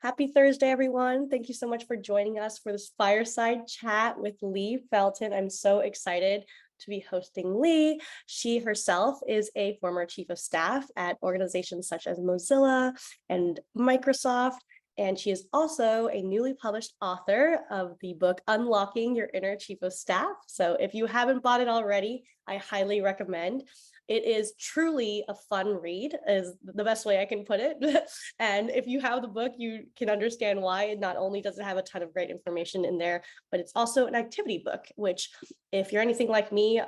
Happy Thursday, everyone. Thank you so much for joining us for this fireside chat with Leigh Felton. I'm so excited to be hosting Leigh. She herself is a former chief of staff at organizations such as Mozilla and Microsoft. And she is also a newly published author of the book, Unlocking Your Inner Chief of Staff. So if you haven't bought it already, I highly recommend. It is truly a fun read, is the best way I can put it. And if you have the book, you can understand why. Not only does it have a ton of great information in there, but it's also an activity book, which if you're anything like me,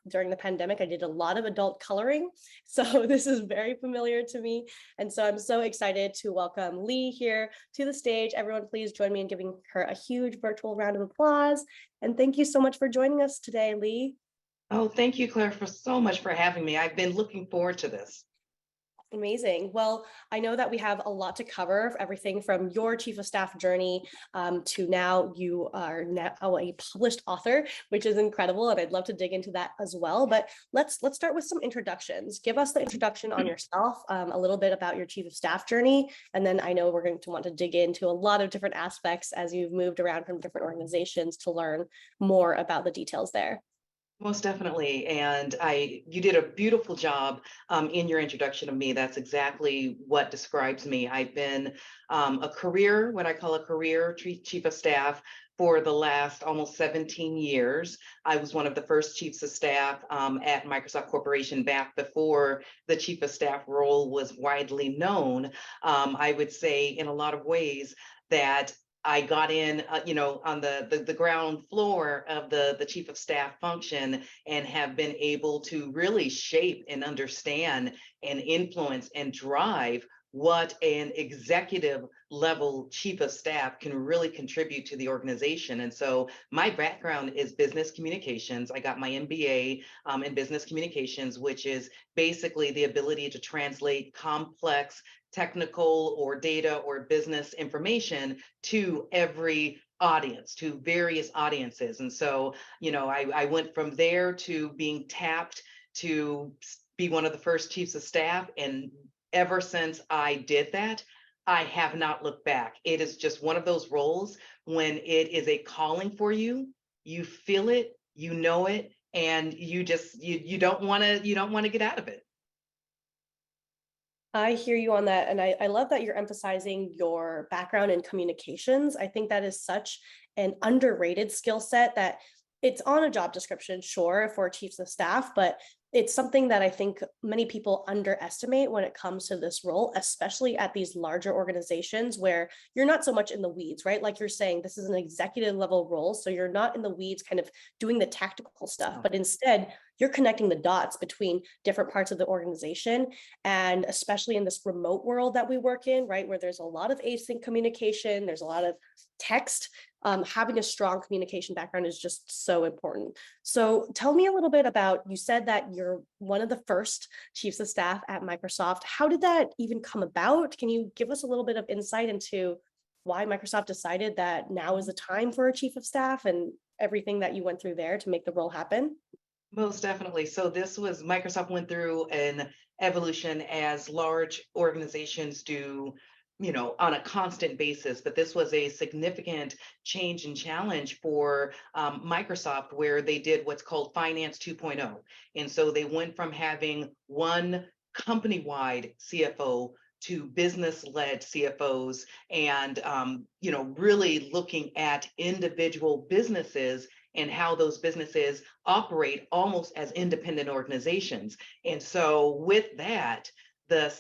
during the pandemic, I did a lot of adult coloring. So this is very familiar to me. And so I'm so excited to welcome Leigh here to the stage. Everyone, please join me in giving her a huge virtual round of applause. And thank you so much for joining us today, Leigh. Oh, thank you, Claire, for so much for having me. I've been looking forward to this. Amazing. Well, I know that we have a lot to cover, everything from your chief of staff journey to now you are now a published author, which is incredible. And I'd love to dig into that as well. But let's start with some introductions. Give us the introduction on yourself, a little bit about your chief of staff journey. And then I know we're going to want to dig into a lot of different aspects as you've moved around from different organizations to learn more about the details there. Most definitely. And you did a beautiful job in your introduction of me. That's exactly what describes me. I've been what I call a career chief of staff for the last almost 17 years. I was one of the first chiefs of staff at Microsoft Corporation back before the chief of staff role was widely known. I would say in a lot of ways that I got in, on the ground floor of the chief of staff function and have been able to really shape and understand and influence and drive what an executive level chief of staff can really contribute to the organization. And so my background is business communications. I got my MBA in business communications, which is basically the ability to translate complex technical or data or business information to every audience, to various audiences. And so, I went from there to being tapped to be one of the first chiefs of staff. And ever since I did that, I have not looked back. It is just one of those roles when it is a calling for you, you feel it, you know it, and you don't want to get out of it. I hear you on that. And I love that you're emphasizing your background in communications. I think that is such an underrated skill set that it's on a job description, sure, for chiefs of staff, but it's something that I think many people underestimate when it comes to this role, especially at these larger organizations where you're not so much in the weeds, right? Like you're saying, this is an executive level role. So you're not in the weeds kind of doing the tactical stuff, but instead you're connecting the dots between different parts of the organization. And especially in this remote world that we work in, right, where there's a lot of async communication, there's a lot of text, having a strong communication background is just so important. So tell me a little bit about, you said that you're one of the first chiefs of staff at Microsoft. How did that even come about? Can you give us a little bit of insight into why Microsoft decided that now is the time for a chief of staff and everything that you went through there to make the role happen? Most definitely. So Microsoft went through an evolution as large organizations do, on a constant basis. But this was a significant change and challenge for Microsoft, where they did what's called Finance 2.0. And so they went from having one company-wide CFO to business-led CFOs and, really looking at individual businesses and how those businesses operate almost as independent organizations. And so with that, the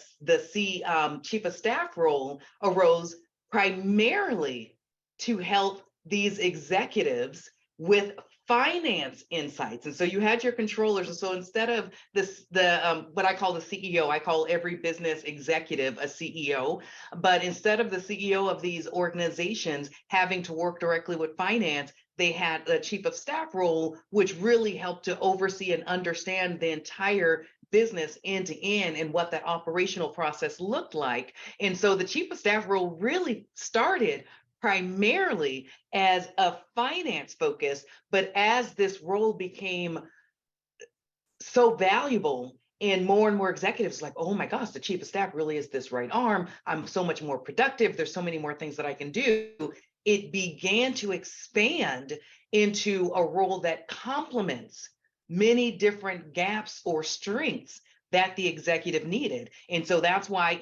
chief of staff role arose primarily to help these executives with finance insights. And so you had your controllers. And so instead of what I call the CEO, I call every business executive a CEO. But instead of the CEO of these organizations having to work directly with finance, they had a chief of staff role, which really helped to oversee and understand the entire business end to end and what that operational process looked like. And so the chief of staff role really started primarily as a finance focus, but as this role became so valuable And more executives like, oh my gosh, the chief of staff really is this right arm. I'm so much more productive. There's so many more things that I can do. It began to expand into a role that complements many different gaps or strengths that the executive needed. And so that's why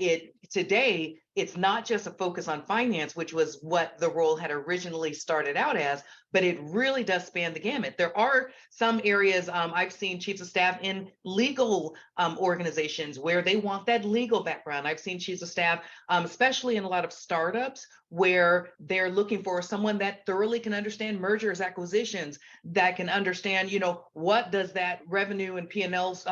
today it's not just a focus on finance, which was what the role had originally started out as, but it really does span the gamut. There are some areas, I've seen chiefs of staff in legal organizations where they want that legal background. I've seen chiefs of staff, especially in a lot of startups, where they're looking for someone that thoroughly can understand mergers, acquisitions, that can understand, what does that revenue and P&L's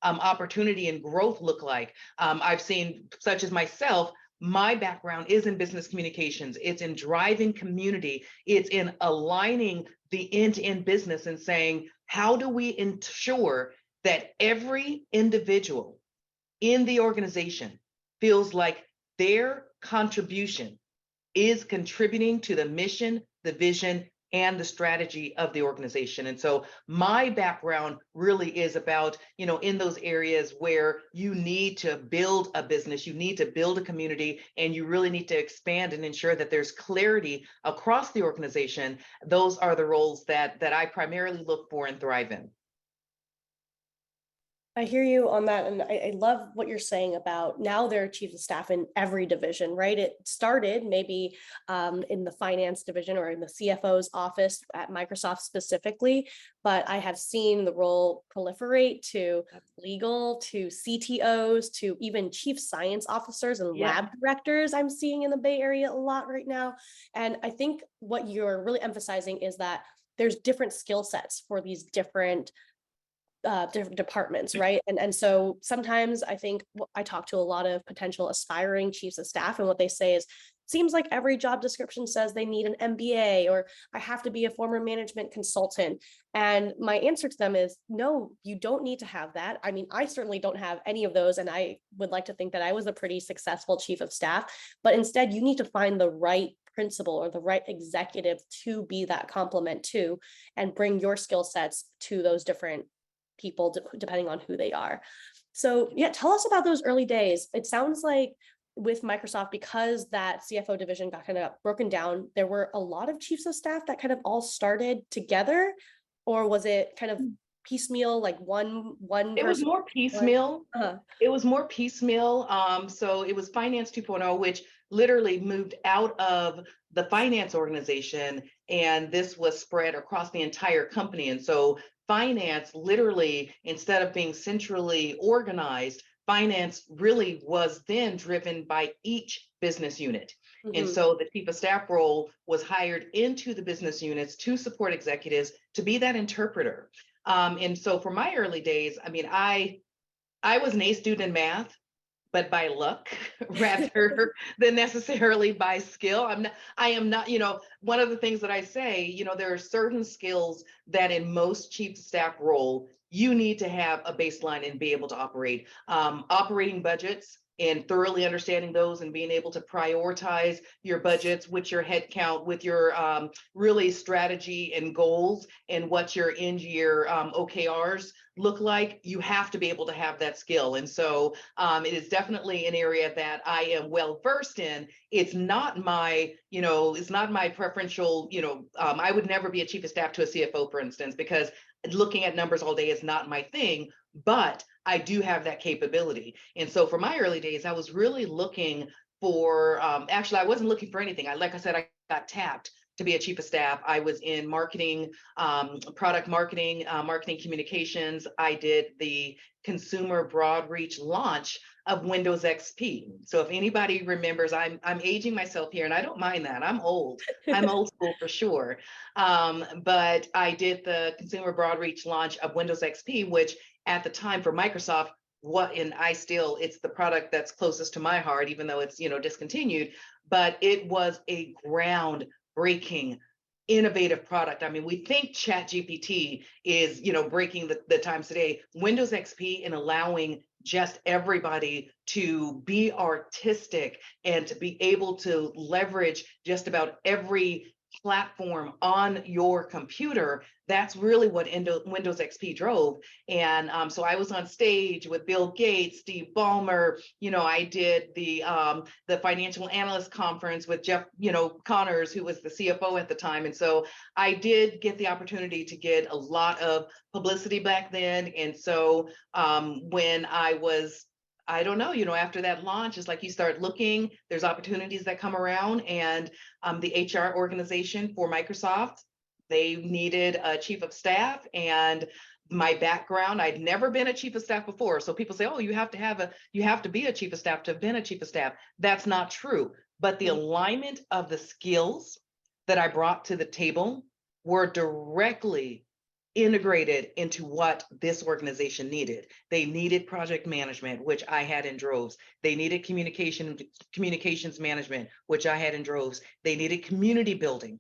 opportunity and growth look like. I've seen, such as myself, my background is in business communications. It's in driving community. It's in aligning the end-to-end business and saying, how do we ensure that every individual in the organization feels like their contribution is contributing to the mission, the vision, and the strategy of the organization. And so my background really is about, in those areas where you need to build a business, you need to build a community, and you really need to expand and ensure that there's clarity across the organization. Those are the roles that I primarily look for and thrive in. I hear you on that. And I love what you're saying about now there are chiefs of staff in every division, right? It started maybe in the finance division or in the CFO's office at Microsoft specifically, but I have seen the role proliferate to legal, to CTOs, to even chief science officers and lab directors I'm seeing in the Bay Area a lot right now. And I think what you're really emphasizing is that there's different skill sets for these different departments, right? And so sometimes I think I talk to a lot of potential aspiring chiefs of staff, and what they say is, seems like every job description says they need an MBA or I have to be a former management consultant. And my answer to them is, no, you don't need to have that. I mean, I certainly don't have any of those, and I would like to think that I was a pretty successful chief of staff, but instead you need to find the right principal or the right executive to be that complement to, and bring your skill sets to those different people depending on who they are. So yeah, tell us about those early days. It sounds like with Microsoft, because that CFO division got kind of broken down, there were a lot of chiefs of staff that kind of all started together, or was it kind of piecemeal, like one It was person? more piecemeal. It was more piecemeal. So it was Finance 2.0, which literally moved out of the finance organization, and this was spread across the entire company. And so finance literally, instead of being centrally organized, finance really was then driven by each business unit. And so the chief of staff role was hired into the business units to support executives to be that interpreter. And so for my early days, I mean, I was an A student in math, but by luck rather than necessarily by skill. I am not, one of the things that I say, there are certain skills that in most chief of staff role, you need to have a baseline and be able to operate. Operating budgets and thoroughly understanding those and being able to prioritize your budgets with your head count, with your really strategy and goals, and what your end year OKRs look like. You have to be able to have that skill. And so it is definitely an area that I am well versed in. It's not my, it's not my preferential, I would never be a chief of staff to a CFO, for instance, because looking at numbers all day is not my thing, but I do have that capability. And so for my early days, I was really looking for, actually, I wasn't looking for anything. Like I said, I got tapped to be a chief of staff. I was in marketing, product marketing, marketing communications. I did the consumer broad reach launch of Windows XP. So if anybody remembers, I'm aging myself here, and I don't mind that. I'm old. I'm old school for sure. But I did the consumer broad reach launch of Windows XP, which at the time for Microsoft, it's the product that's closest to my heart, even though it's, discontinued, but it was a groundbreaking, innovative product. I mean, we think ChatGPT is, breaking the times today. Windows XP and allowing just everybody to be artistic and to be able to leverage just about every platform on your computer. That's really what Windows XP drove. And so I was on stage with Bill Gates, Steve Ballmer. I did the financial analyst conference with Jeff, Connors, who was the CFO at the time. And so I did get the opportunity to get a lot of publicity back then. And so when I don't know, after that launch, it's like you start looking, there's opportunities that come around, and the HR organization for Microsoft, they needed a chief of staff, and my background, I'd never been a chief of staff before. So people say, oh, you have to be a chief of staff to have been a chief of staff. That's not true. But the alignment of the skills that I brought to the table were directly integrated into what this organization needed. They needed project management, which I had in droves. They needed communications management, which I had in droves. They needed community building,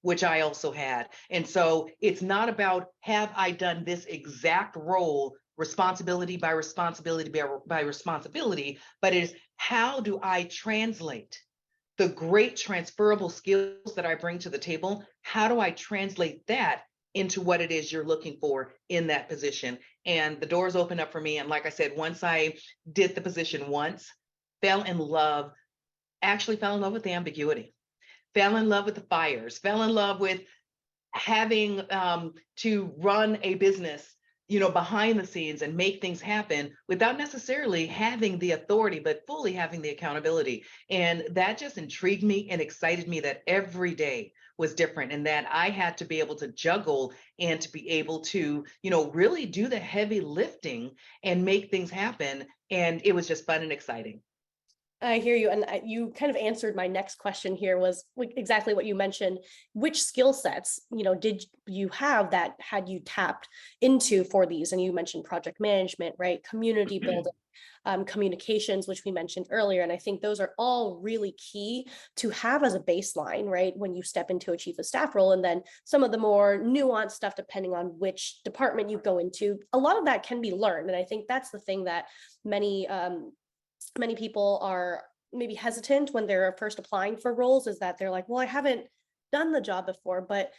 which I also had. And so it's not about, have I done this exact role, responsibility by responsibility by responsibility, but it is, how do I translate the great transferable skills that I bring to the table? How do I translate that into what it is you're looking for in that position? And the doors opened up for me. And like I said, once I did the position once, actually fell in love with the ambiguity, fell in love with the fires, fell in love with having to run a business, behind the scenes and make things happen without necessarily having the authority, but fully having the accountability. And that just intrigued me and excited me, that every day was different, and that I had to be able to juggle and to be able to, really do the heavy lifting and make things happen. And it was just fun and exciting. I hear you. And you kind of answered my next question here, was exactly what you mentioned. Which skill sets, did you have that had you tapped into for these? And you mentioned project management, right? Community building, communications, which we mentioned earlier. And I think those are all really key to have as a baseline, right? When you step into a chief of staff role, and then some of the more nuanced stuff, depending on which department you go into, a lot of that can be learned. And I think that's the thing that many people are maybe hesitant when they're first applying for roles, is that they're like, well, I haven't done the job before. But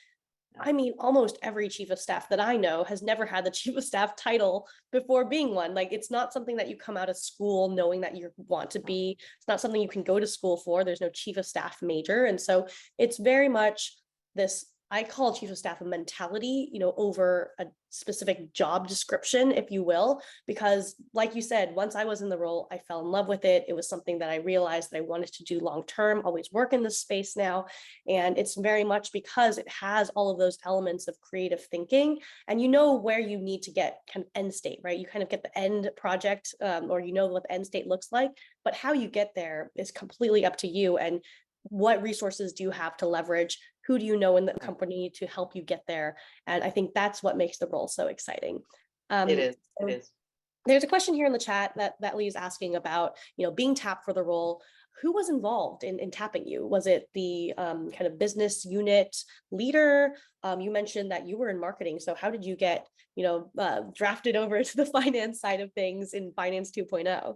I mean, almost every chief of staff that I know has never had the chief of staff title before being one. Like, it's not something that you come out of school knowing that you want to be. It's not something you can go to school for. There's no chief of staff major. And so it's very much this, I call chief of staff a mentality, over a specific job description, if you will, because like you said, once I was in the role, I fell in love with it. It was something that I realized that I wanted to do long-term, always work in this space now. And it's very much because it has all of those elements of creative thinking, and where you need to get kind of end state, right? You kind of get the end project, or what the end state looks like, but how you get there is completely up to you. And what resources do you have to leverage? Who do you know in the company to help you get there? And I think that's what makes the role so exciting. It is. It is. There's a question here in the chat that Leigh is asking about, being tapped for the role. Who was involved in tapping you? Was it the kind of business unit leader? You mentioned that you were in marketing. So how did you get, drafted over to the finance side of things in Finance 2.0?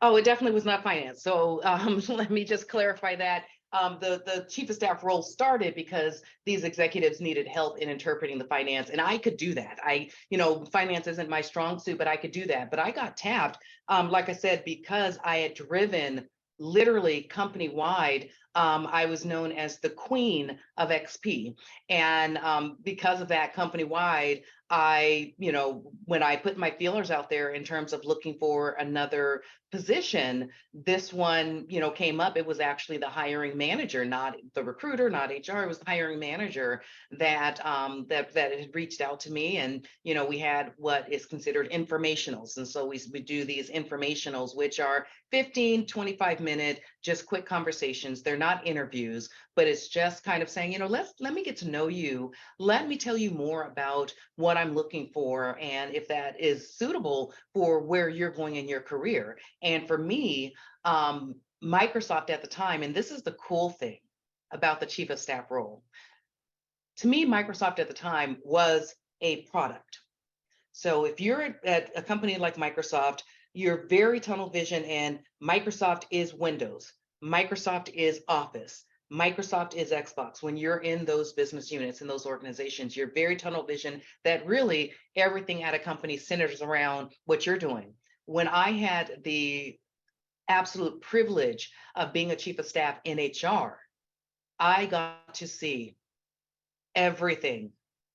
Oh, it definitely was not finance. So let me just clarify that. The chief of staff role started because these executives needed help in interpreting the finance, and I could do that. Finance isn't my strong suit, but I could do that. But I got tapped, like I said, because I had driven literally company-wide. I was known as the queen of XP. And because of that, company-wide, when I put my feelers out there in terms of looking for another position, this one, came up. It was actually the hiring manager, not the recruiter, not HR. It was the hiring manager that had reached out to me. And, we had what is considered informationals. And so we do these informationals, which are 15, 25-minute, just quick conversations. They're not interviews, but it's just kind of saying, let me get to know you. Let me tell you more about what I'm looking for, and if that is suitable for where you're going in your career. And for me, Microsoft at the time, and this is the cool thing about the chief of staff role, to me, Microsoft at the time was a product. So if you're at a company like Microsoft, you're very tunnel vision, and Microsoft is Windows, Microsoft is Office, Microsoft is Xbox. When you're in those business units, in those organizations, you're very tunnel vision that really everything at a company centers around what you're doing. When I had the absolute privilege of being a chief of staff in HR, I got to see everything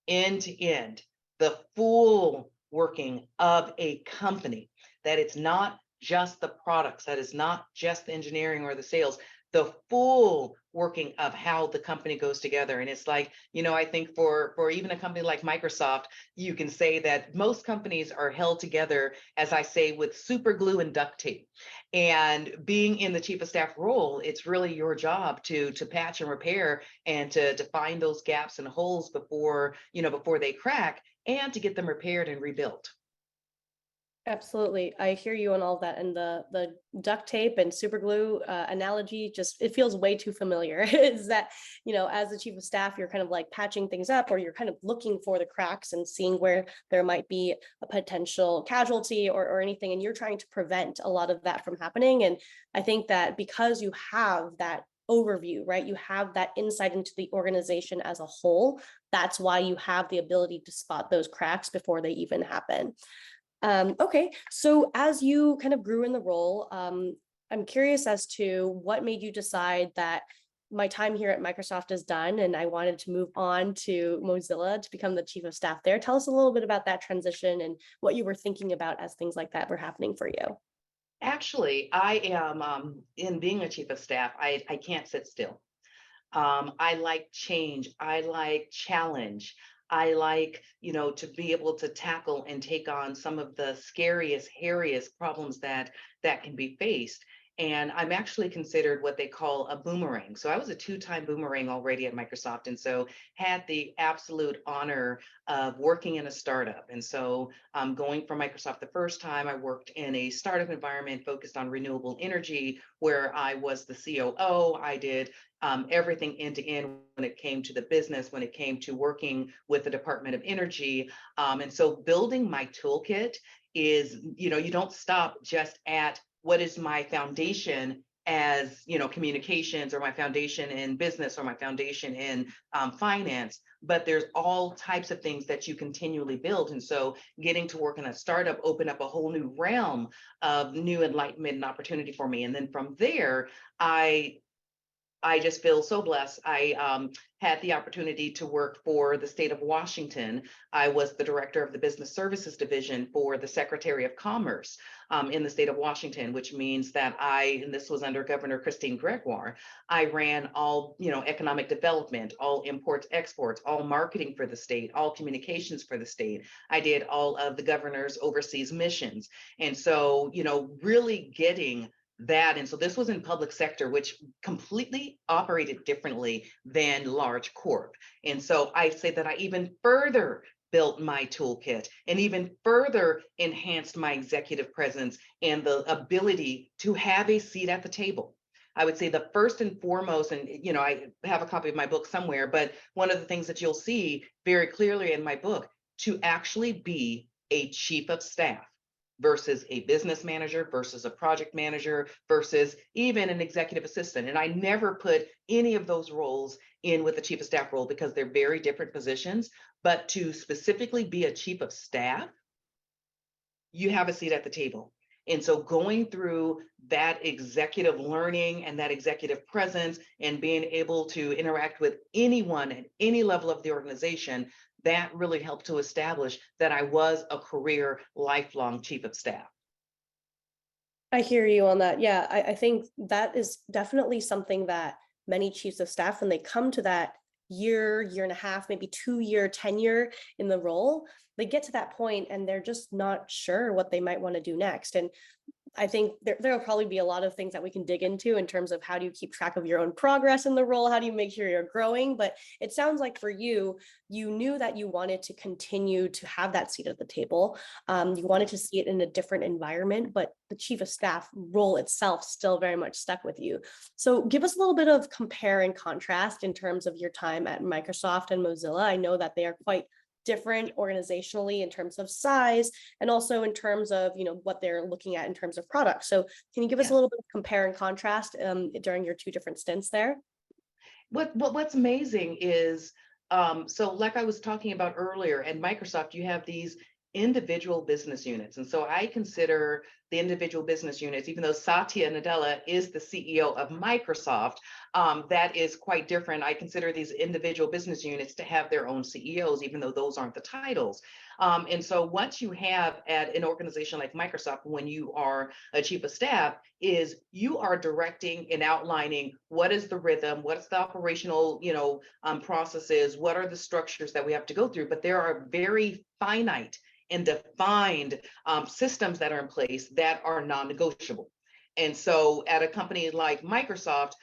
end to end, the full working of a company, that it's not just the products, that is not just the engineering or the sales, the full working of how the company goes together. And it's like, I think for even a company like Microsoft, you can say that most companies are held together, as I say, with super glue and duct tape. And being in the chief of staff role, it's really your job to patch and repair and to find those gaps and holes before they crack, and to get them repaired and rebuilt. Absolutely. I hear you on all of that. And the duct tape and super glue analogy, just it feels way too familiar. Is that, as the chief of staff, you're kind of like patching things up, or you're kind of looking for the cracks and seeing where there might be a potential casualty or anything. And you're trying to prevent a lot of that from happening. And I think that because you have that overview, right? You have that insight into the organization as a whole. That's why you have the ability to spot those cracks before they even happen. Okay, so as you kind of grew in the role, I'm curious as to what made you decide that my time here at Microsoft is done and I wanted to move on to Mozilla to become the chief of staff there. Tell us a little bit about that transition and what you were thinking about as things like that were happening for you. Actually, I am in being a chief of staff, I can't sit still. I like change. I like challenge. I like, to be able to tackle and take on some of the scariest, hairiest problems that can be faced. And I'm actually considered what they call a boomerang. So I was a two-time boomerang already at Microsoft, and so had the absolute honor of working in a startup. And so going from Microsoft the first time, I worked in a startup environment focused on renewable energy, where I was the COO. I did everything end to end when it came to the business, when it came to working with the Department of Energy. And so building my toolkit is, you don't stop just at what is my foundation as, communications, or my foundation in business, or my foundation in finance, but there's all types of things that you continually build. And so getting to work in a startup opened up a whole new realm of new enlightenment and opportunity for me. And then from there, I just feel so blessed. I had the opportunity to work for the state of Washington. I was the director of the business services division for the Secretary of Commerce in the state of Washington, which means that and this was under Governor Christine Gregoire, I ran all, economic development, all imports, exports, all marketing for the state, all communications for the state. I did all of the governor's overseas missions. And so, really getting that. And so this was in public sector, which completely operated differently than large corp. And so I say that I even further built my toolkit and even further enhanced my executive presence and the ability to have a seat at the table. I would say the first and foremost, and I have a copy of my book somewhere, but one of the things that you'll see very clearly in my book, to actually be a chief of staff versus a business manager versus a project manager versus even an executive assistant. And I never put any of those roles in with the chief of staff role, because they're very different positions. But to specifically be a chief of staff, you have a seat at the table. And so going through that executive learning and that executive presence and being able to interact with anyone at any level of the organization, that really helped to establish that I was a career lifelong chief of staff. I hear you on that. Yeah, I think that is definitely something that many chiefs of staff, when they come to that year and a half, maybe 2 year tenure in the role, they get to that point and they're just not sure what they might want to do next. And I think there'll probably be a lot of things that we can dig into in terms of how do you keep track of your own progress in the role? How do you make sure you're growing? But it sounds like for you, you knew that you wanted to continue to have that seat at the table. You wanted to see it in a different environment, but the chief of staff role itself still very much stuck with you. So give us a little bit of compare and contrast in terms of your time at Microsoft and Mozilla. I know that they are quite different organizationally in terms of size and also in terms of what they're looking at in terms of products. So can you give us a Yes. little bit of compare and contrast during your two different stints there? What's amazing is, so like I was talking about earlier, at Microsoft, you have these individual business units. And so I consider the individual business units, even though Satya Nadella is the CEO of Microsoft, that is quite different. I consider these individual business units to have their own CEOs, even though those aren't the titles. And so what you have at an organization like Microsoft, when you are a chief of staff, is you are directing and outlining what is the rhythm, what's the operational, processes, what are the structures that we have to go through. But there are very finite and defined systems that are in place that are non-negotiable. And so at a company like Microsoft,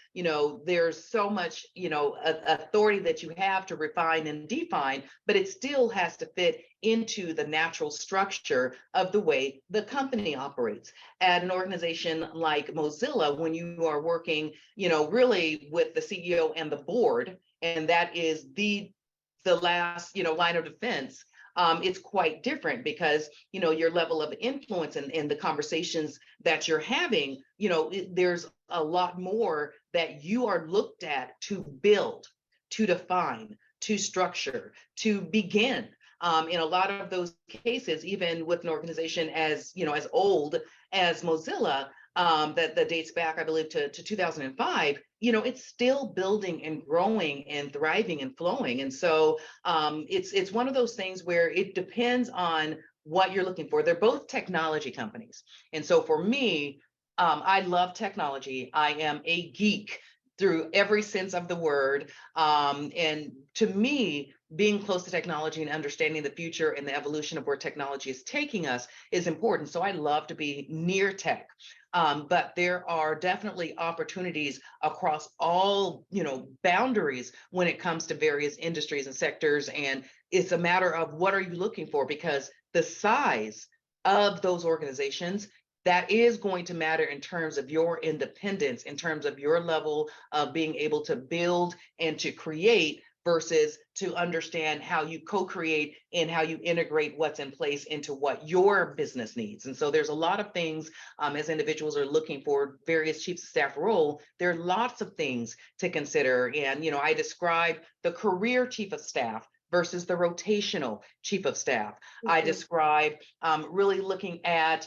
there's so much, authority that you have to refine and define, but it still has to fit into the natural structure of the way the company operates. At an organization like Mozilla, when you are working, really with the CEO and the board, and that is the last, line of defense, it's quite different because your level of influence and the conversations that you're having, there's a lot more that you are looked at to build, to define, to structure, to begin. In a lot of those cases, even with an organization as as old as Mozilla, that dates back, I believe, to 2005, it's still building and growing and thriving and flowing. And so it's one of those things where it depends on what you're looking for. They're both technology companies. And so for me, I love technology. I am a geek through every sense of the word. And to me, being close to technology and understanding the future and the evolution of where technology is taking us is important. So I love to be near tech. But there are definitely opportunities across all, boundaries when it comes to various industries and sectors. And it's a matter of what are you looking for? Because the size of those organizations, that is going to matter in terms of your independence, in terms of your level of being able to build and to create versus to understand how you co-create and how you integrate what's in place into what your business needs. And so there's a lot of things as individuals are looking for various chiefs of staff role, there are lots of things to consider. And, I describe the career chief of staff versus the rotational chief of staff. I describe really looking at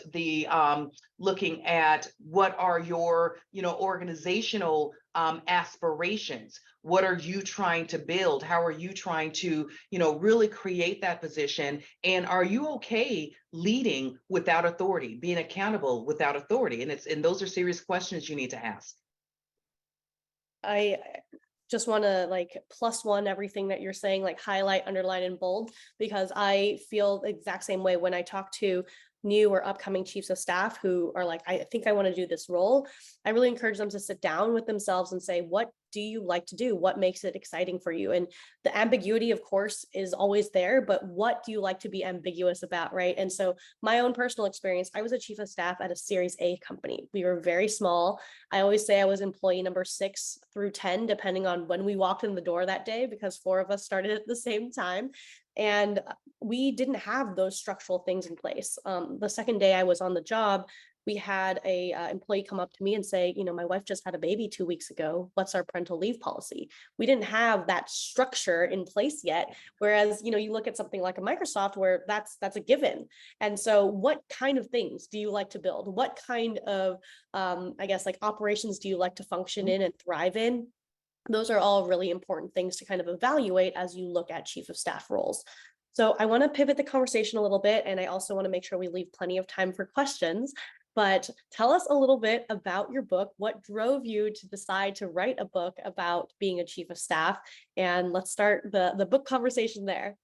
what are your organizational aspirations. What are you trying to build? How are you trying to really create that position? And are you okay leading without authority, being accountable without authority? And those are serious questions you need to ask. I just want to +1 everything that you're saying, highlight, underline, and bold, because I feel the exact same way when I talk to new or upcoming chiefs of staff who are like, I think I want to do this role. I really encourage them to sit down with themselves and say, what do you like to do? What makes it exciting for you? And the ambiguity, of course, is always there, but what do you like to be ambiguous about, right? And so my own personal experience, I was a chief of staff at a Series A company. We were very small. I always say I was employee number 6 through 10, depending on when we walked in the door that day, because 4 of us started at the same time. And we didn't have those structural things in place. The second day I was on the job, we had a employee come up to me and say, my wife just had a baby 2 weeks ago. What's our parental leave policy? We didn't have that structure in place yet. Whereas, you look at something like a Microsoft where that's a given. And so what kind of things do you like to build? What kind of, operations do you like to function in and thrive in? Those are all really important things to kind of evaluate as you look at chief of staff roles. So I want to pivot the conversation a little bit, and I also want to make sure we leave plenty of time for questions. But tell us a little bit about your book. What drove you to decide to write a book about being a chief of staff? And let's start the book conversation there.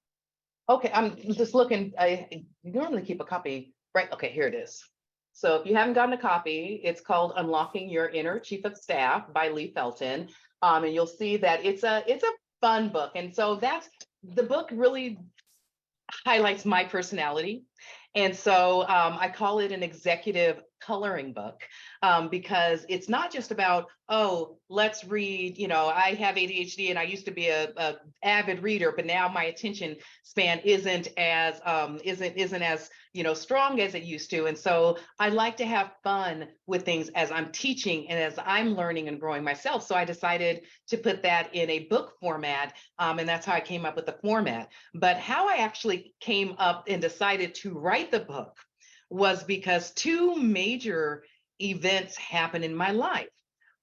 Okay, I'm just looking. I normally keep a copy, right? Okay, here it is. So if you haven't gotten a copy, it's called Unlocking Your Inner Chief of Staff by Leigh Felton. And you'll see that it's a fun book. And so the book really highlights my personality. And so I call it an executive coloring book, because it's not just about, oh, let's read, I have ADHD and I used to be a avid reader, but now my attention span isn't as strong as it used to. And so I like to have fun with things as I'm teaching and as I'm learning and growing myself. So I decided to put that in a book format. And that's how I came up with the format. But how I actually came up and decided to write the book was because two major events happened in my life.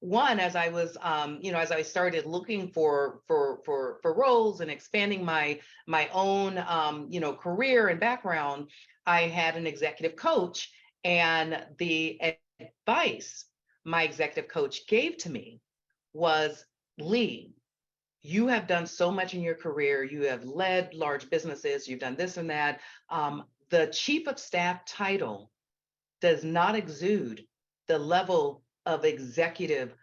One, as I was, as I started looking for roles and expanding my own, career and background, I had an executive coach, and the advice my executive coach gave to me was, Leigh, you have done so much in your career. You have led large businesses. You've done this and that. The chief of staff title does not exude the level of executive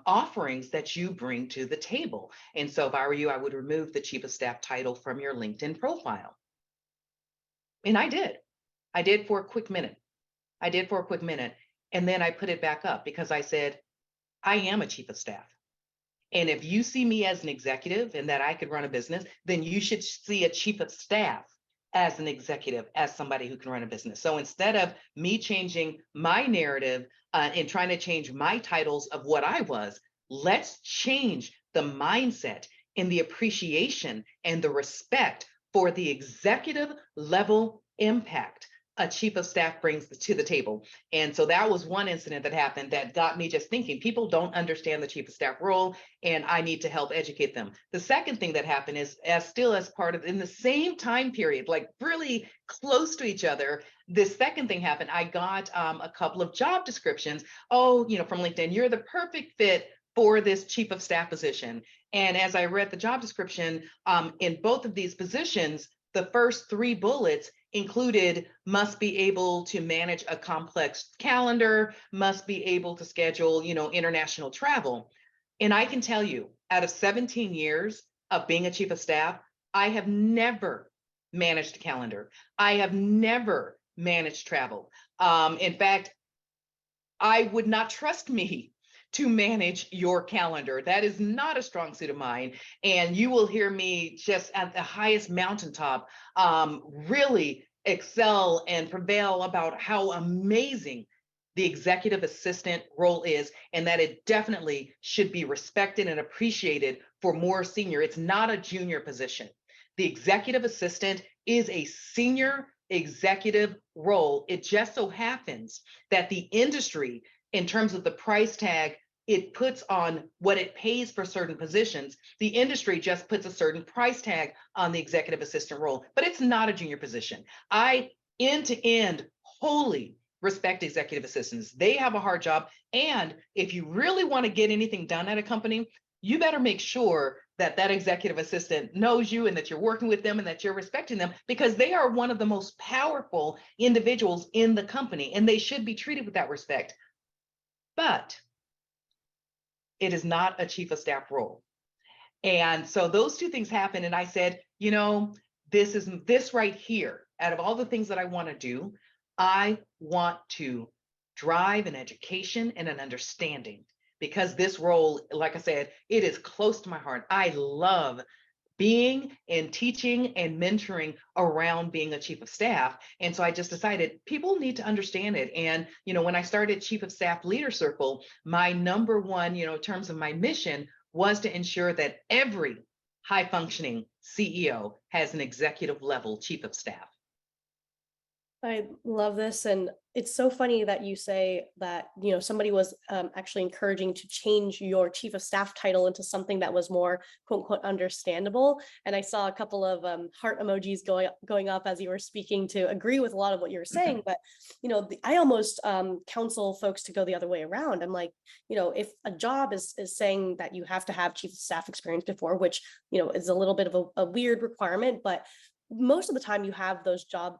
offerings that you bring to the table. And so if I were you, I would remove the chief of staff title from your LinkedIn profile. And I did for a quick minute. And then I put it back up because I said, I am a chief of staff. And if you see me as an executive and that I could run a business, then you should see a chief of staff as an executive, as somebody who can run a business. So instead of me changing my narrative and trying to change my titles of what I was, let's change the mindset and the appreciation and the respect for the executive level impact a chief of staff brings to the table. And so that was one incident that happened that got me just thinking, people don't understand the chief of staff role, and I need to help educate them. The second thing that happened is, as part of, in the same time period, like really close to each other, this second thing happened. I got a couple of job descriptions. Oh, from LinkedIn, you're the perfect fit for this chief of staff position. And as I read the job description, in both of these positions, the first three bullets included must be able to manage a complex calendar, must be able to schedule, international travel. And I can tell you, out of 17 years of being a chief of staff, I have never managed a calendar. I have never managed travel. In fact, I would not trust me to manage your calendar. That is not a strong suit of mine. And you will hear me just at the highest mountaintop really excel and prevail about how amazing the executive assistant role is, and that it definitely should be respected and appreciated for more senior. It's not a junior position. The executive assistant is a senior executive role. It just so happens that the industry, in terms of the price tag it puts on what it pays for certain positions, the industry just puts a certain price tag on the executive assistant role, but it's not a junior position. I end to end wholly respect executive assistants. They have a hard job. And if you really want to get anything done at a company, you better make sure that that executive assistant knows you and that you're working with them and that you're respecting them, because they are one of the most powerful individuals in the company and they should be treated with that respect. But it is not a chief of staff role. And so those two things happened. And I said, this right here, out of all the things that I want to do, I want to drive an education and an understanding, because this role, like I said, it is close to my heart. I love being and teaching and mentoring around being a chief of staff. And so I just decided people need to understand it. And, when I started Chief of Staff Leader Circle, my number one, in terms of my mission was to ensure that every high functioning CEO has an executive level chief of staff. I love this. And it's so funny that you say that, somebody was actually encouraging to change your chief of staff title into something that was more quote unquote understandable. And I saw a couple of heart emojis going up as you were speaking to agree with a lot of what you were saying. But, I almost counsel folks to go the other way around. I'm like, if a job is saying that you have to have chief of staff experience before, which, is a little bit of a weird requirement, but most of the time you have those job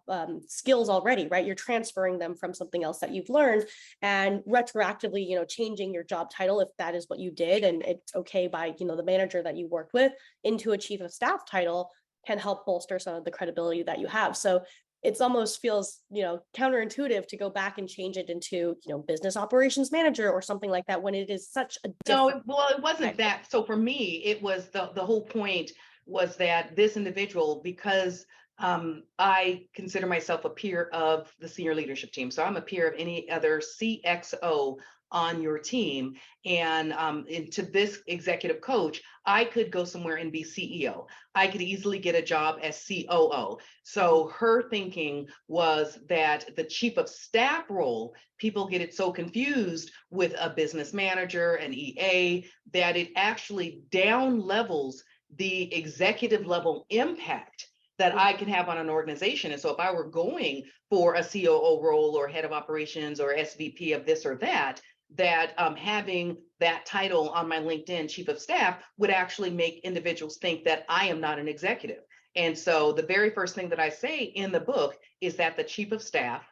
skills already, right? You're transferring them from something else that you've learned, and retroactively, changing your job title, if that is what you did and it's okay by, the manager that you worked with, into a chief of staff title can help bolster some of the credibility that you have. So it's almost feels, counterintuitive to go back and change it into, business operations manager or something like that when it is such a No, different. well, it wasn't that. So for me, it was the whole point was that this individual, because I consider myself a peer of the senior leadership team. So I'm a peer of any other CXO on your team. And into this executive coach, I could go somewhere and be CEO. I could easily get a job as COO. So her thinking was that the chief of staff role, people get it so confused with a business manager, an EA, that it actually down levels the executive level impact that I can have on an organization. And so if I were going for a COO role or head of operations or SVP of this or that, having that title on my LinkedIn, chief of staff, would actually make individuals think that I am not an executive. And so the very first thing that I say in the book is that the chief of staff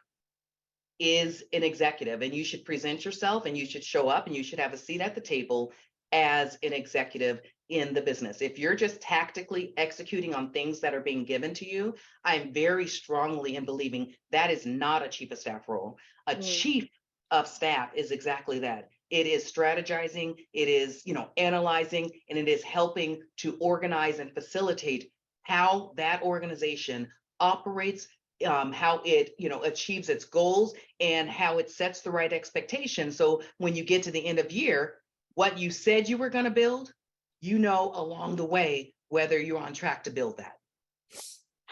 is an executive, and you should present yourself and you should show up and you should have a seat at the table as an executive in the business. If you're just tactically executing on things that are being given to you, I'm very strongly in believing that is not a chief of staff role. A chief of staff is exactly that. It is strategizing, it is, analyzing, and it is helping to organize and facilitate how that organization operates, how it, achieves its goals, and how it sets the right expectations. So when you get to the end of year, what you said you were going to build, along the way, whether you're on track to build that.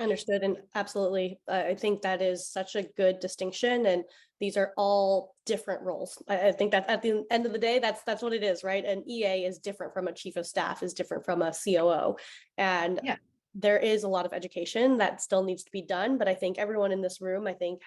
Understood. And absolutely. I think that is such a good distinction. And these are all different roles. I think that at the end of the day, that's what it is, right? An EA is different from a chief of staff, is different from a COO. And yeah. There is a lot of education that still needs to be done. But I think everyone in this room, I think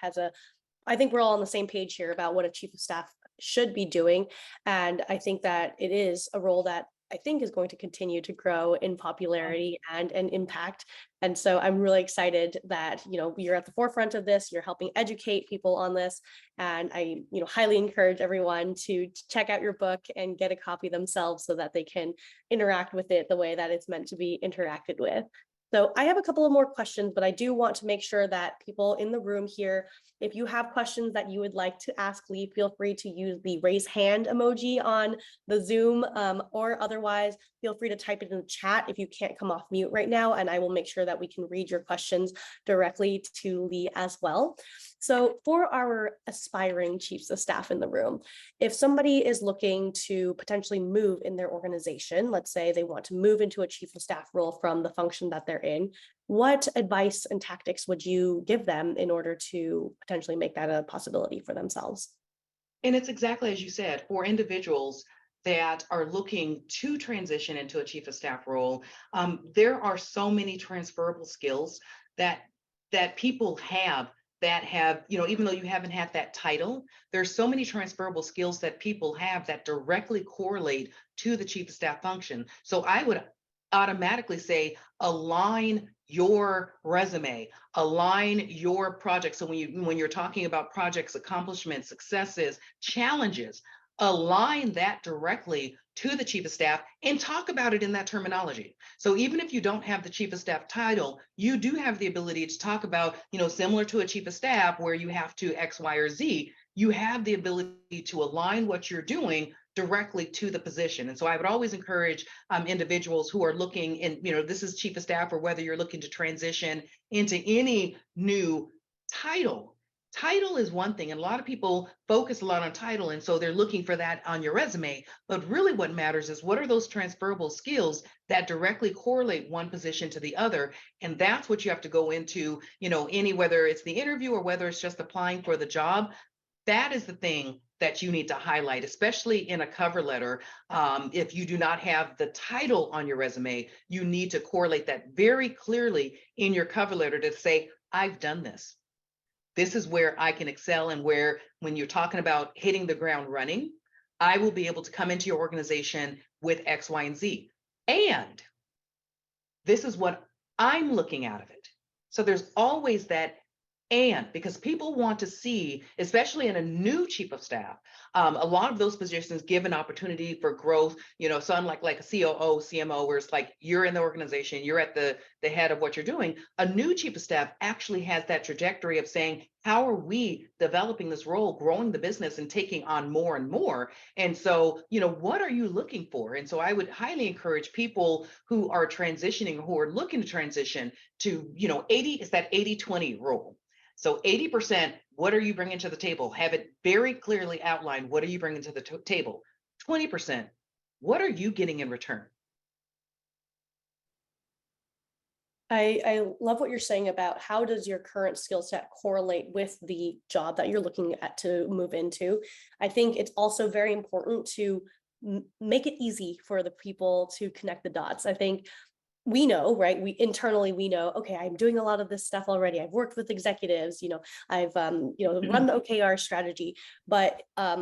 we're all on the same page here about what a chief of staff should be doing. And I think that it is a role that I think is going to continue to grow in popularity and impact. And so I'm really excited that, you're at the forefront of this, you're helping educate people on this. And I, highly encourage everyone to check out your book and get a copy themselves so that they can interact with it the way that it's meant to be interacted with. So I have a couple of more questions, but I do want to make sure that people in the room here, if you have questions that you would like to ask Leigh, feel free to use the raise hand emoji on the Zoom, or otherwise feel free to type it in the chat if you can't come off mute right now, and I will make sure that we can read your questions directly to Leigh as well. So for our aspiring chiefs of staff in the room, if somebody is looking to potentially move in their organization, let's say they want to move into a chief of staff role from the function that they're in, what advice and tactics would you give them in order to potentially make that a possibility for themselves? And it's exactly as you said, for individuals that are looking to transition into a chief of staff role, there are so many transferable skills that people have that have, even though you haven't had that title, there's so many transferable skills that people have that directly correlate to the chief of staff function. So I would automatically say align your resume, align your project. So when you're talking about projects, accomplishments, successes, challenges, align that directly to the chief of staff and talk about it in that terminology. So even if you don't have the chief of staff title, you do have the ability to talk about, similar to a chief of staff where you have to X, Y, or Z, you have the ability to align what you're doing directly to the position. And so I would always encourage individuals who are looking in, this is chief of staff, or whether you're looking to transition into any new title. Title is one thing, and a lot of people focus a lot on title, and so they're looking for that on your resume. But really what matters is what are those transferable skills that directly correlate one position to the other. And that's what you have to go into, whether it's the interview or whether it's just applying for the job. That is the thing that you need to highlight, especially in a cover letter. If you do not have the title on your resume, you need to correlate that very clearly in your cover letter to say, I've done this. This is where I can excel, and where, when you're talking about hitting the ground running, I will be able to come into your organization with X, Y, and Z. And this is what I'm looking out of it. So there's always that And because people want to see, especially in a new chief of staff, a lot of those positions give an opportunity for growth. So unlike like a COO, CMO, where it's like you're in the organization, you're at the head of what you're doing, a new chief of staff actually has that trajectory of saying, how are we developing this role, growing the business and taking on more and more? And so, what are you looking for? And so I would highly encourage people who are transitioning, who are looking to transition to, 80 is that 80-20 rule. So 80%, what are you bringing to the table? Have it very clearly outlined. What are you bringing to the table? 20%, what are you getting in return? I love what you're saying about how does your current skill set correlate with the job that you're looking at to move into. I think it's also very important to make it easy for the people to connect the dots. I think we know, right? We internally, we know, okay, I'm doing a lot of this stuff already. I've worked with executives, I've, run the OKR strategy, but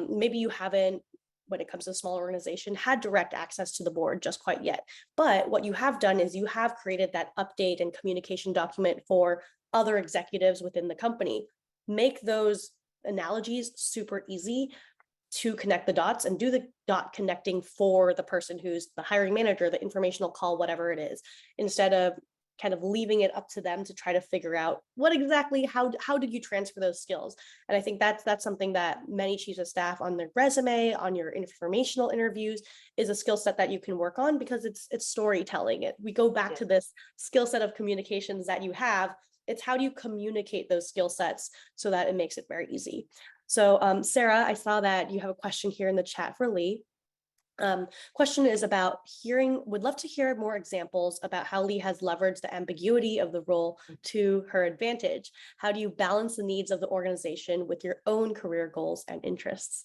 maybe you haven't, when it comes to a small organization, had direct access to the board just quite yet. But what you have done is you have created that update and communication document for other executives within the company. Make those analogies super easy to connect the dots and do the dot connecting for the person who's the hiring manager, the informational call, whatever it is, instead of kind of leaving it up to them to try to figure out what exactly, how did you transfer those skills? And I think that's something that many chiefs of staff on their resume, on your informational interviews, is a skill set that you can work on, because it's storytelling. We go back to this skill set of communications that you have. It's how do you communicate those skill sets so that it makes it very easy. So Sarah, I saw that you have a question here in the chat for Leigh. Question is about would love to hear more examples about how Leigh has leveraged the ambiguity of the role to her advantage. How do you balance the needs of the organization with your own career goals and interests?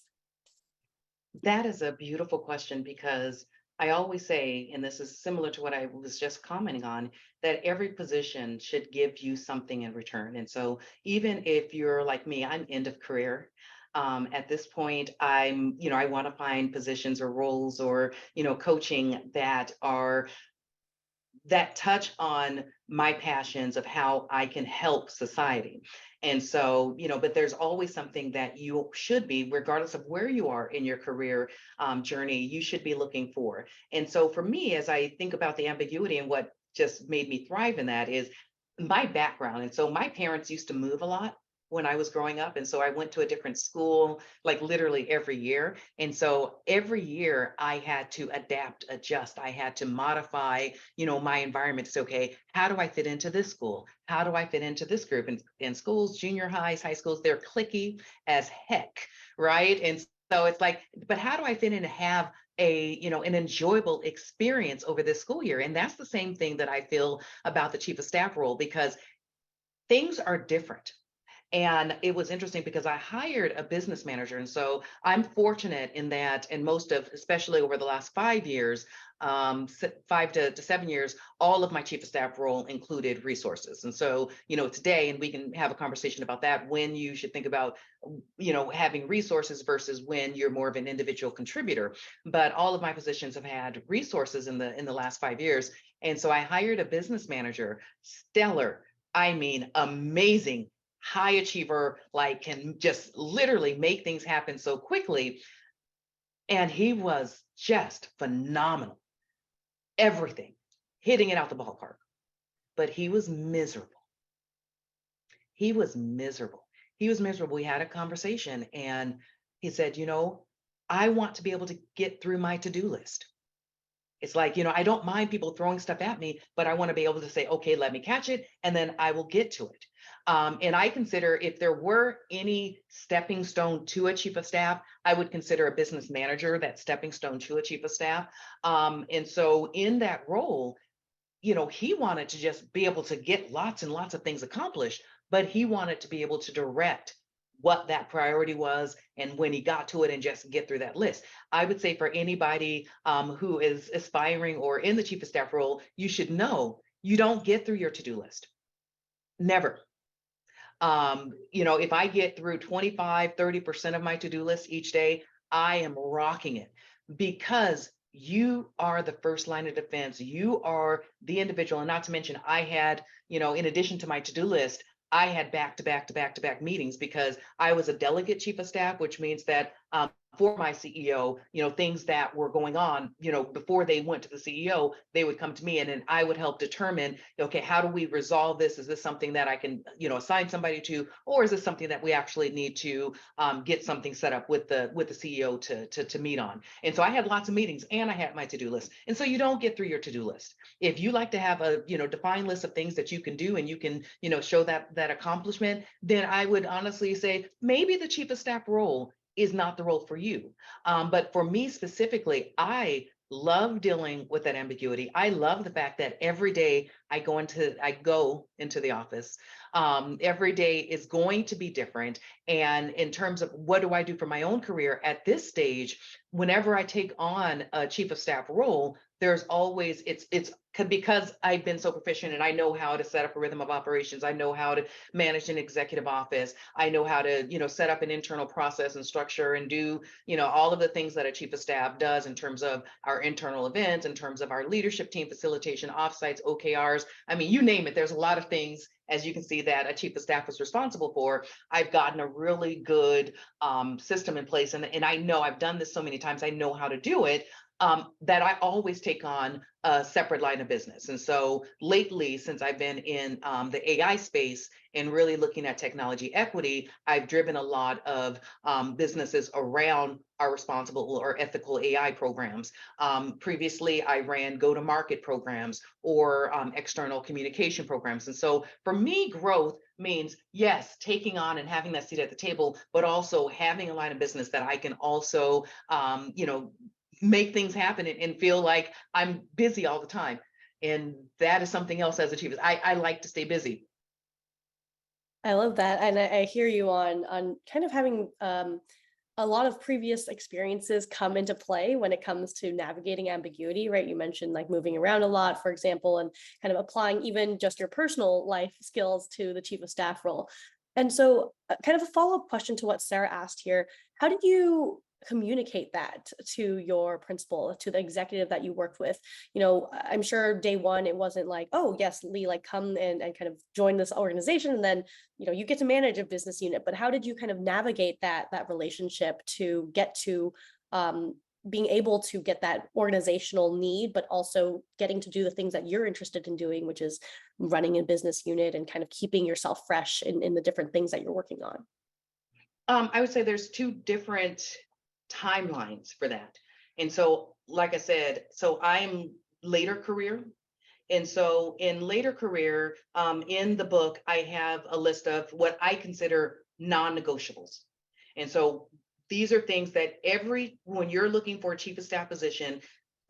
That is a beautiful question, because I always say, and this is similar to what I was just commenting on, that every position should give you something in return. And so even if you're like me, I'm end of career. At this point, I want to find positions or roles or, coaching that touch on my passions of how I can help society. And so, but there's always something that you should be, regardless of where you are in your career journey, you should be looking for. And so for me, as I think about the ambiguity and what just made me thrive in that is my background. And so my parents used to move a lot when I was growing up. And so I went to a different school, like literally every year. And so every year I had to adapt, adjust. I had to modify, my environment. It's okay. How do I fit into this school? How do I fit into this group? And in schools, junior highs, high schools, they're cliquey as heck, right? And so it's like, but how do I fit in and have an enjoyable experience over this school year? And that's the same thing that I feel about the chief of staff role, because things are different. And it was interesting because I hired a business manager. And so I'm fortunate in that, and especially over the last 5 years, 5 to 7 years, all of my chief of staff role included resources. And so, today, and we can have a conversation about that, when you should think about, having resources versus when you're more of an individual contributor. But all of my positions have had resources in the last 5 years. And so I hired a business manager, stellar, I mean, amazing, high achiever, like can just literally make things happen so quickly. And he was just phenomenal. Everything, hitting it out the ballpark. But he was miserable. He was miserable. He was miserable. We had a conversation and he said, I want to be able to get through my to-do list. It's like, I don't mind people throwing stuff at me, but I want to be able to say, okay, let me catch it, and then I will get to it. And I consider, if there were any stepping stone to a chief of staff, I would consider a business manager that stepping stone to a chief of staff. And so in that role, he wanted to just be able to get lots and lots of things accomplished, but he wanted to be able to direct what that priority was and when he got to it and just get through that list. I would say for anybody who is aspiring or in the chief of staff role, you should know you don't get through your to-do list. Never. If I get through 25-30% of my to-do list each day, I am rocking it, because you are the first line of defense. You are the individual. And not to mention, I had, in addition to my to-do list, I had back to back to back to back meetings because I was a delegate chief of staff, which means that for my CEO, things that were going on, before they went to the CEO, they would come to me and then I would help determine, okay, how do we resolve this? Is this something that I can, assign somebody to, or is this something that we actually need to get something set up with the CEO to meet on? And so I had lots of meetings and I had my to-do list. And so you don't get through your to-do list. If you like to have a, defined list of things that you can do and you can, show that accomplishment, then I would honestly say maybe the chief of staff role is not the role for you. But for me specifically, I love dealing with that ambiguity. I love the fact that every day I go into the office. Every day is going to be different. And in terms of what do I do for my own career at this stage, whenever I take on a chief of staff role, there's always it's because I've been so proficient and I know how to set up a rhythm of operations. I know how to manage an executive office. I know how to, set up an internal process and structure and do, all of the things that a chief of staff does in terms of our internal events, in terms of our leadership team facilitation, offsites, OKRs. I mean, you name it. There's a lot of things, as you can see, that a chief of staff is responsible for. I've gotten a really good system in place. And I know I've done this so many times, I know how to do it. That I always take on a separate line of business. And so lately, since I've been in the AI space and really looking at technology equity, I've driven a lot of businesses around our responsible or ethical AI programs. Previously, I ran go-to-market programs or external communication programs. And so for me, growth means, yes, taking on and having that seat at the table, but also having a line of business that I can also, make things happen and feel like I'm busy all the time. And that is something else as a chief. I like to stay busy. I love that. And I hear you on kind of having a lot of previous experiences come into play when it comes to navigating ambiguity, right? You mentioned like moving around a lot, for example, and kind of applying even just your personal life skills to the chief of staff role. And so, kind of a follow-up question to what Sarah asked here, how did you communicate that to your principal, to the executive that you worked with? I'm sure day one, it wasn't like, oh, yes, Leigh, like come and kind of join this organization. And then, you get to manage a business unit. But how did you kind of navigate that relationship to get to being able to get that organizational need, but also getting to do the things that you're interested in doing, which is running a business unit and kind of keeping yourself fresh in the different things that you're working on? I would say there's two different timelines for that. And so, like I said, so I'm later career. And so in later career, in the book, I have a list of what I consider non-negotiables. And so these are things that when you're looking for a chief of staff position,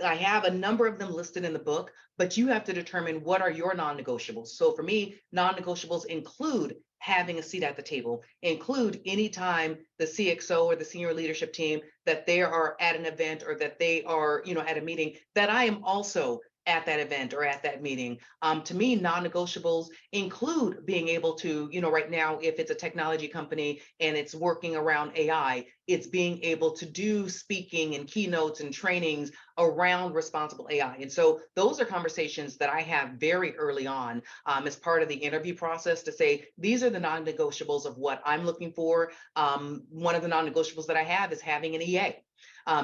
I have a number of them listed in the book, but you have to determine what are your non-negotiables. So for me, non-negotiables include having a seat at the table, include anytime the CXO or the senior leadership team that they are at an event or that they are, at a meeting, that I am also at that event or at that meeting. To me, non-negotiables include being able to, right now, if it's a technology company and it's working around AI, it's being able to do speaking and keynotes and trainings around responsible AI. And so those are conversations that I have very early on as part of the interview process to say, these are the non-negotiables of what I'm looking for. One of the non-negotiables that I have is having an EA.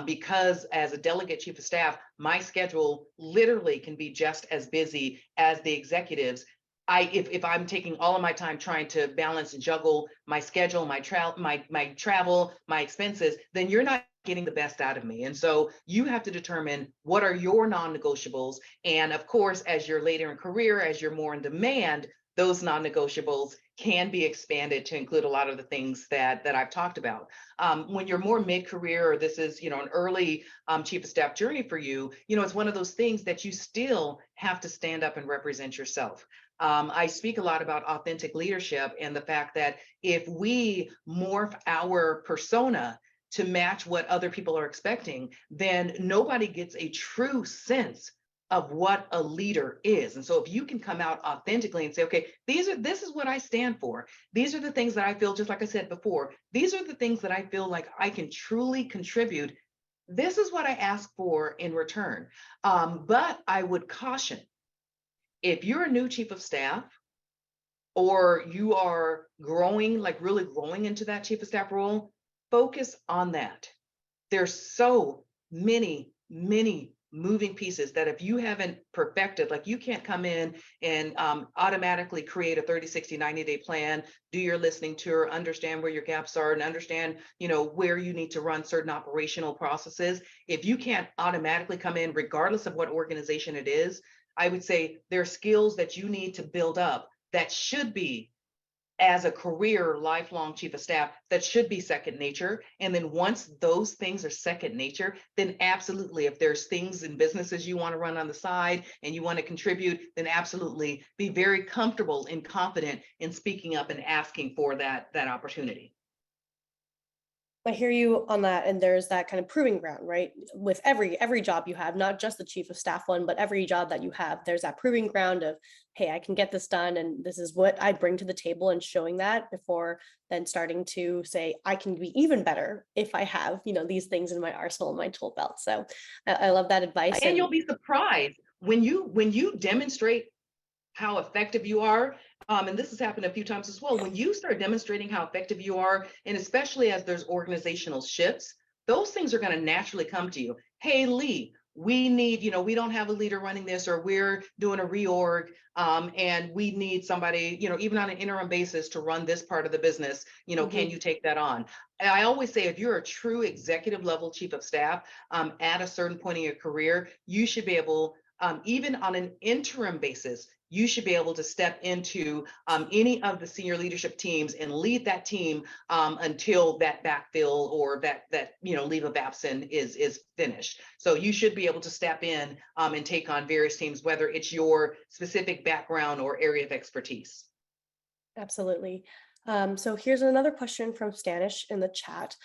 Because as a delegate chief of staff, my schedule literally can be just as busy as the executives. If I'm taking all of my time trying to balance and juggle my schedule, my travel, my expenses, then you're not getting the best out of me. And so you have to determine what are your non-negotiables. And of course, as you're later in career, as you're more in demand, those non-negotiables can be expanded to include a lot of the things that I've talked about. When you're more mid-career, or this is an early chief of staff journey for you, it's one of those things that you still have to stand up and represent yourself. I speak a lot about authentic leadership and the fact that if we morph our persona to match what other people are expecting, then nobody gets a true sense of what a leader is. And so if you can come out authentically and say, okay, this is what I stand for. These are the things that I feel, just like I said before, these are the things that I feel like I can truly contribute. This is what I ask for in return. But I would caution, if you're a new chief of staff, or you are growing, like really growing into that chief of staff role, focus on that. There's so many moving pieces that if you haven't perfected, like you can't come in and automatically create a 30, 60, 90-day plan, do your listening tour, understand where your gaps are, and understand, where you need to run certain operational processes. If you can't automatically come in, regardless of what organization it is, I would say there are skills that you need to build up that should be, as a career lifelong chief of staff, that should be second nature. And then once those things are second nature, then absolutely, if there's things in businesses you want to run on the side and you want to contribute, then absolutely be very comfortable and confident in speaking up and asking for that opportunity. I hear you on that, and there's that kind of proving ground, right? With every job you have, not just the chief of staff one, but every job that you have, there's that proving ground of, hey, I can get this done, and this is what I bring to the table, and showing that before then starting to say, I can be even better if I have, these things in my arsenal, in my tool belt. So I love that advice. And you'll be surprised when you demonstrate how effective you are. And this has happened a few times as well. When you start demonstrating how effective you are, and especially as there's organizational shifts, those things are going to naturally come to you. Hey, Leigh, we need, we don't have a leader running this, or we're doing a reorg, and we need somebody, even on an interim basis to run this part of the business. Can you take that on? And I always say, if you're a true executive level chief of staff at a certain point in your career, you should be able, even on an interim basis, you should be able to step into any of the senior leadership teams and lead that team until that backfill or that leave of absence is finished. So you should be able to step in and take on various teams, whether it's your specific background or area of expertise. Absolutely. So here's another question from Stanish in the chat.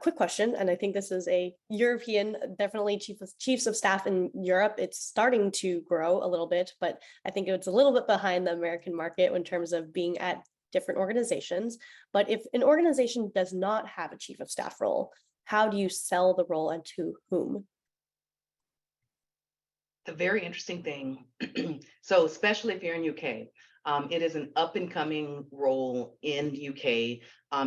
Quick question, and I think this is a European, definitely chiefs of staff in Europe. It's starting to grow a little bit, but I think it's a little bit behind the American market in terms of being at different organizations. But if an organization does not have a chief of staff role, how do you sell the role and to whom? A very interesting thing. So especially if you're in UK, it is an up and coming role in UK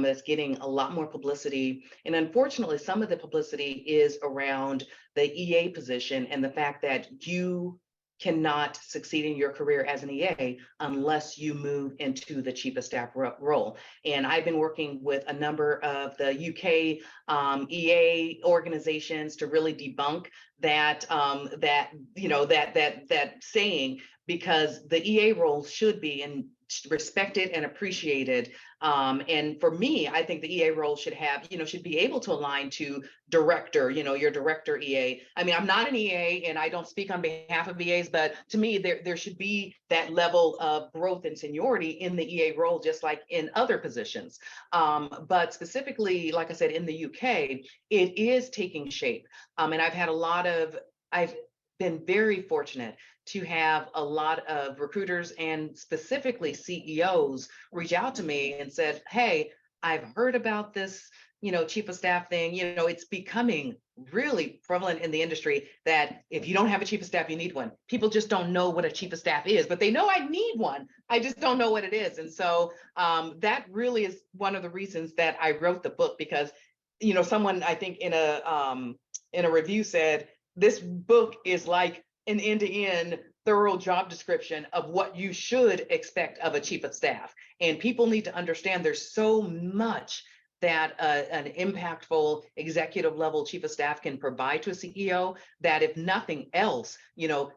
that's getting a lot more publicity. And unfortunately, some of the publicity is around the EA position and the fact that you cannot succeed in your career as an EA unless you move into the chief of staff role. And I've been working with a number of the UK EA organizations to really debunk that that saying, because the EA role should be respected and appreciated. And for me, I think the EA role should have, should be able to align to director, your director EA. I mean, I'm not an EA and I don't speak on behalf of EAs, but to me, there should be that level of growth and seniority in the EA role, just like in other positions. But specifically, like I said, in the UK, it is taking shape. And I've been very fortunate to have a lot of recruiters and specifically CEOs reach out to me and said, hey, I've heard about this, chief of staff thing. It's becoming really prevalent in the industry that if you don't have a chief of staff, you need one. People just don't know what a chief of staff is, but they know I need one. I just don't know what it is. And so that really is one of the reasons that I wrote the book, because, someone, I think in a review said, this book is like an end-to-end thorough job description of what you should expect of a chief of staff. And people need to understand there's so much that an impactful executive level chief of staff can provide to a CEO, that if nothing else,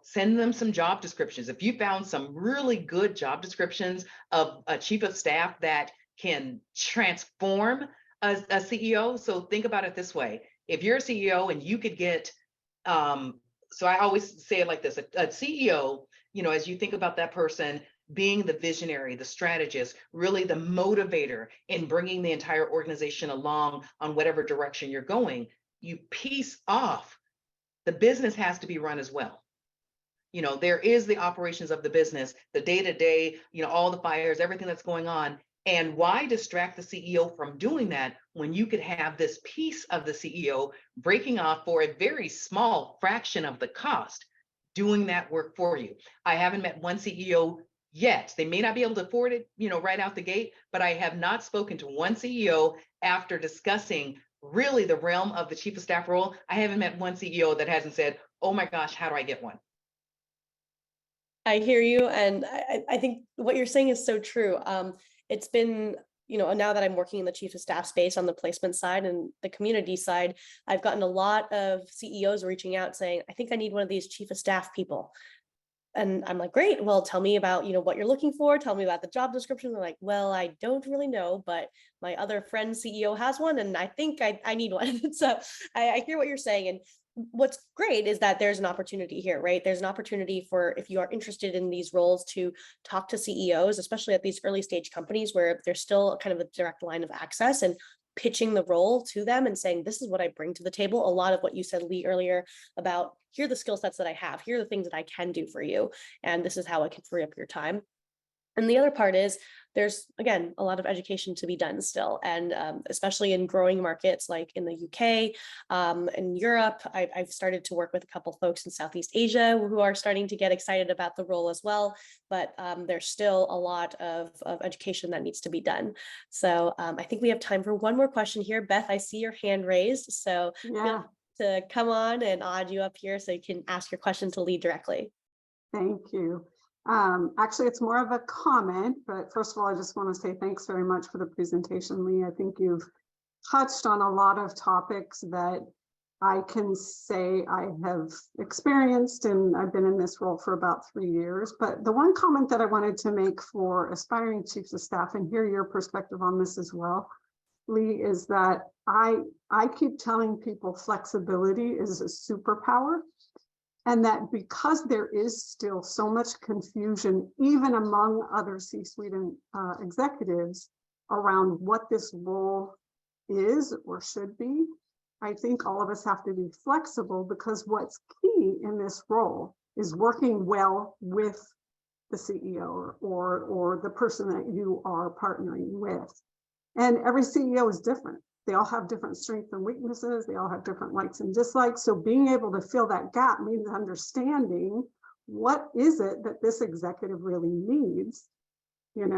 send them some job descriptions. If you found some really good job descriptions of a chief of staff that can transform a CEO. So think about it this way. If you're a CEO and you could get, so I always say it like this, a CEO, as you think about that person being the visionary, the strategist, really the motivator in bringing the entire organization along on whatever direction you're going, you piece off. The business has to be run as well. There is the operations of the business, the day-to-day, all the fires, everything that's going on. And why distract the CEO from doing that when you could have this piece of the CEO breaking off for a very small fraction of the cost, doing that work for you? I haven't met one CEO yet. They may not be able to afford it, right out the gate, but I have not spoken to one CEO after discussing really the realm of the chief of staff role. I haven't met one CEO that hasn't said, oh my gosh, how do I get one? I hear you, and I think what you're saying is so true. It's been, now that I'm working in the chief of staff space on the placement side and the community side, I've gotten a lot of CEOs reaching out saying, I think I need one of these chief of staff people. And I'm like, great, well, tell me about, what you're looking for. Tell me about the job description. They're like, well, I don't really know, but my other friend CEO has one, and I think I need one. So I hear what you're saying. And what's great is that there's an opportunity here, right? There's an opportunity for, if you are interested in these roles, to talk to CEOs, especially at these early stage companies where there's still kind of a direct line of access, and pitching the role to them and saying, this is what I bring to the table. A lot of what you said, Leigh, earlier about, here are the skill sets that I have, here are the things that I can do for you, and this is how I can free up your time. And the other part is, there's, again, a lot of education to be done still. And especially in growing markets like in the UK, in Europe, I've started to work with a couple folks in Southeast Asia who are starting to get excited about the role as well. But there's still a lot of education that needs to be done. So I think we have time for one more question here. Beth, I see your hand raised. So Yeah, to come on and add you up here so you can ask your question to Leigh directly. thank you. Actually, it's more of a comment, but first of all, I just want to say thanks very much for the presentation, Leigh. I think you've touched on a lot of topics that I can say I have experienced, and I've been in this role for about 3 years. But the one comment that I wanted to make for aspiring chiefs of staff, and hear your perspective on this as well, Leigh, is that I keep telling people flexibility is a superpower. And that because there is still so much confusion, even among other C-suite and executives, around what this role is or should be, I think all of us have to be flexible, because what's key in this role is working well with the CEO or the person that you are partnering with. And every CEO is different. They all have different strengths and weaknesses. They all have different likes and dislikes. So being able to fill that gap means understanding what is it that this executive really needs, in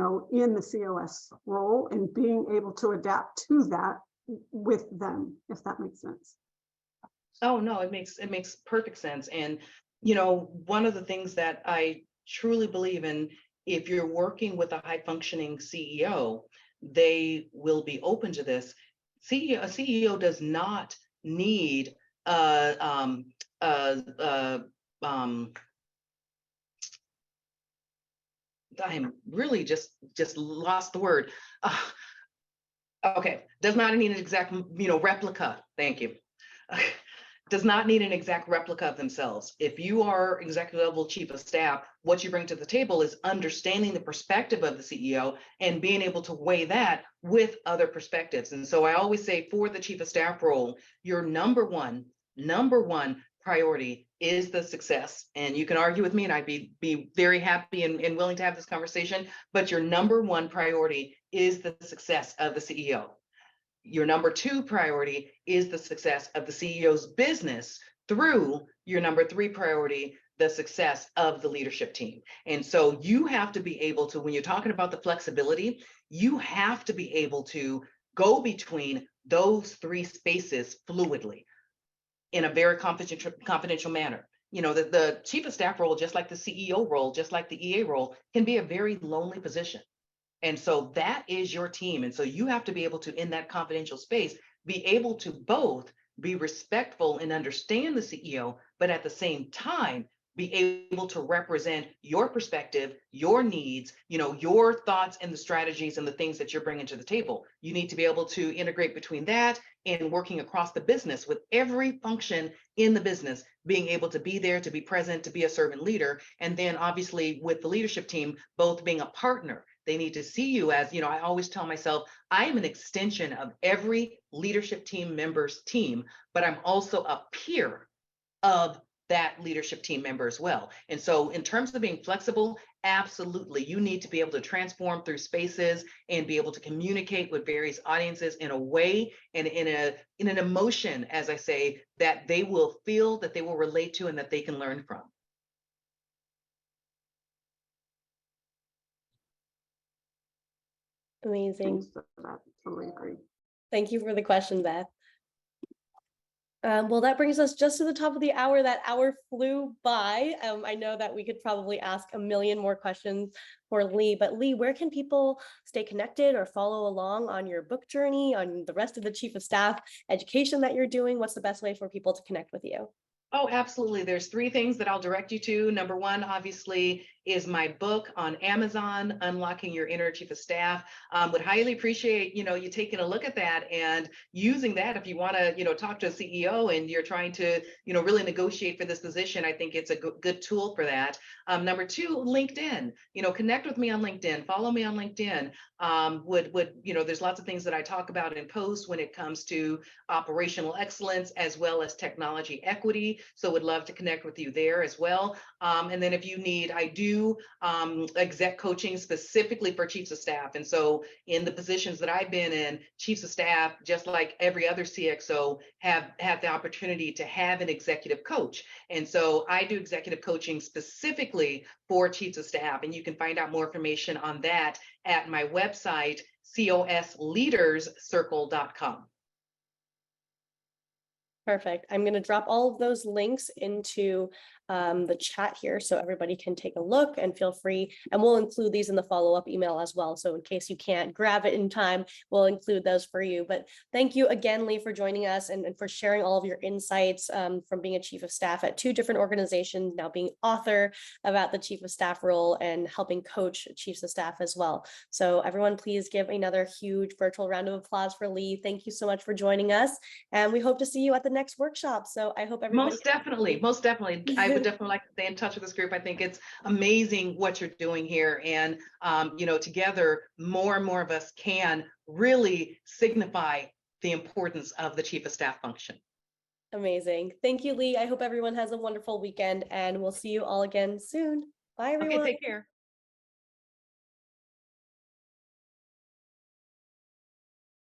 the COS role, and being able to adapt to that with them, if that makes sense. Oh, no, it makes perfect sense. And, one of the things that I truly believe in, if you're working with a high functioning CEO, they will be open to this. A CEO does not need I am really just lost the word. Okay, does not need an exact replica. Thank you. Does not need an exact replica of themselves. If you are executive level chief of staff, what you bring to the table is understanding the perspective of the CEO and being able to weigh that with other perspectives. And so I always say, for the chief of staff role, your number one priority is the success. And you can argue with me, and I'd be very happy and willing to have this conversation, but your number one priority is the success of the CEO. Your number two priority is the success of the CEO's business through your number three priority, the success of the leadership team. And so you have to be able to, when you're talking about the flexibility, you have to be able to go between those three spaces fluidly in a very confidential manner. The chief of staff role, just like the CEO role, just like the EA role, can be a very lonely position. And so that is your team. And so you have to be able to, in that confidential space, be able to both be respectful and understand the CEO, but at the same time, be able to represent your perspective, your needs, your thoughts and the strategies and the things that you're bringing to the table. You need to be able to integrate between that and working across the business with every function in the business, being able to be there, to be present, to be a servant leader. And then obviously with the leadership team, both being a partner. They need to see you as, I always tell myself, I am an extension of every leadership team member's team, but I'm also a peer of that leadership team member as well. And so in terms of being flexible, absolutely, you need to be able to transform through spaces and be able to communicate with various audiences in a way and in an emotion, as I say, that they will feel, that they will relate to, and that they can learn from. Amazing. Thanks for that. Totally agree. Thank you for the question, Beth. Well, that brings us just to the top of the hour. That hour flew by. I know that we could probably ask a million more questions for Leigh, but Leigh, where can people stay connected or follow along on your book journey, on the rest of the Chief of Staff education that you're doing? What's the best way for people to connect with you? Oh, absolutely. There's three things that I'll direct you to. Number one, obviously, is my book on Amazon, Unlocking Your Inner Chief of Staff. Would highly appreciate, you taking a look at that and using that if you want to, talk to a CEO and you're trying to, really negotiate for this position. I think it's a good tool for that. Number two, LinkedIn. Connect with me on LinkedIn. Follow me on LinkedIn. There's lots of things that I talk about and post when it comes to operational excellence as well as technology equity. So would love to connect with you there as well. And then if you need, I do exec coaching specifically for chiefs of staff. And so in the positions that I've been in, chiefs of staff, just like every other CXO, have the opportunity to have an executive coach. And so I do executive coaching specifically for chiefs of staff. And you can find out more information on that at my website, cosleaderscircle.com. Perfect. I'm going to drop all of those links into the chat here so everybody can take a look, and feel free. And we'll include these in the follow-up email as well. So in case you can't grab it in time, we'll include those for you. But thank you again, Leigh, for joining us and for sharing all of your insights from being a chief of staff at 2 different organizations, now being author about the chief of staff role and helping coach chiefs of staff as well. So everyone, please give another huge virtual round of applause for Leigh. Thank you so much for joining us. And we hope to see you at the next workshop. So I hope everybody— Most definitely. I would definitely like to stay in touch with this group. I think it's amazing what you're doing here. And, together, more and more of us can really signify the importance of the chief of staff function. Amazing. Thank you, Leigh. I hope everyone has a wonderful weekend, and we'll see you all again soon. Bye, everyone. Okay, take care.